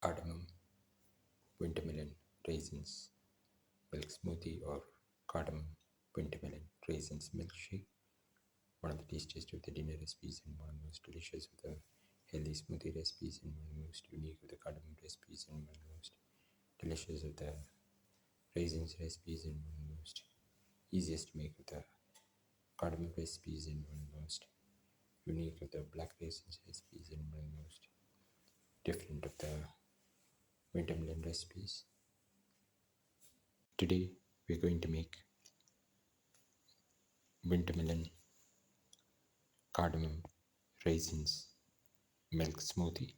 Cardamom, Wintermelon, Raisins, Milk Smoothie or Cardamom, Wintermelon, Raisins Milkshake. One of the tastiest of the dinner recipes and one of the most delicious of the healthy smoothie recipes and one of the most unique of the cardamom recipes and one of the most delicious of the raisins recipes and one of the most easiest to make of the cardamom recipes and one of the most unique of the black raisins recipes and one of the most different of the wintermelon recipes. Today we're going to make wintermelon cardamom raisins milk smoothie.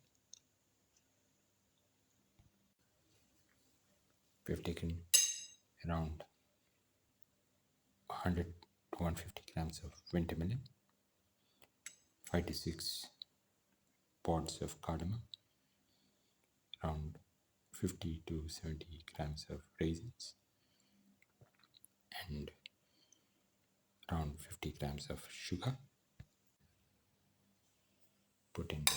We've taken around 100 to 150 grams of wintermelon, 5 to 6 pods of cardamom, around 50 to 70 grams of raisins, and around 50 grams of sugar. Put in the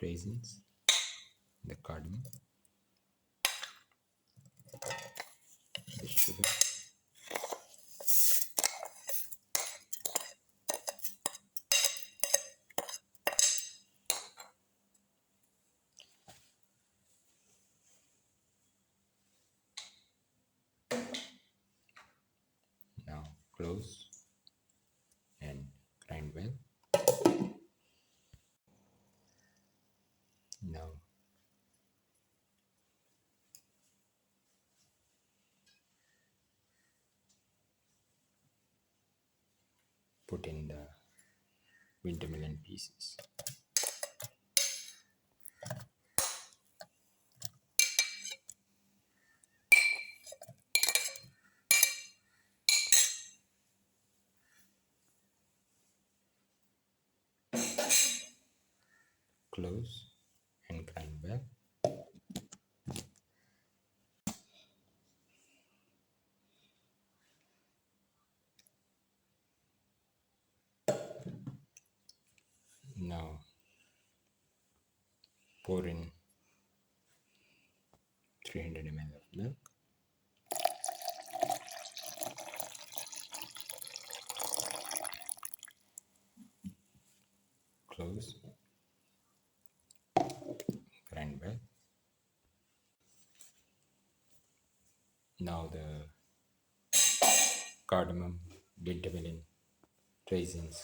raisins, the cardamom, the sugar, now close and grind well. Now put in the wintermelon pieces. Close and grind well. Now pour in 300 ml of milk. Close, grind well. Now the cardamom, wintermelon, raisins,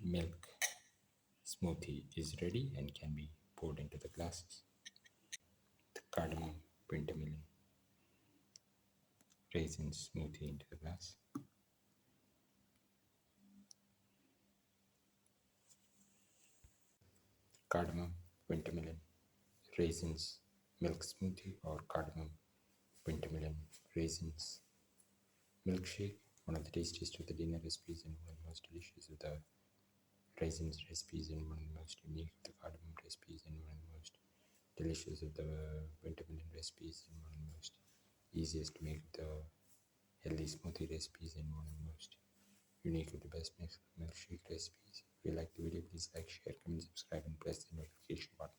milk smoothie is ready and can be poured into the glasses. The cardamom, wintermelon, raisins smoothie into the glass. Cardamom, wintermelon, raisins, milk smoothie or cardamom, wintermelon, raisins, milkshake. One of the tastiest of the dinner recipes and one of the most delicious of the raisins recipes and one of the most unique of the cardamom recipes and one of the most delicious of the wintermelon recipes and one of the most easiest to make of the healthy smoothie recipes and one of the most unique of the best milkshake recipes. If you like the video, please like, share, comment, subscribe and press the notification button.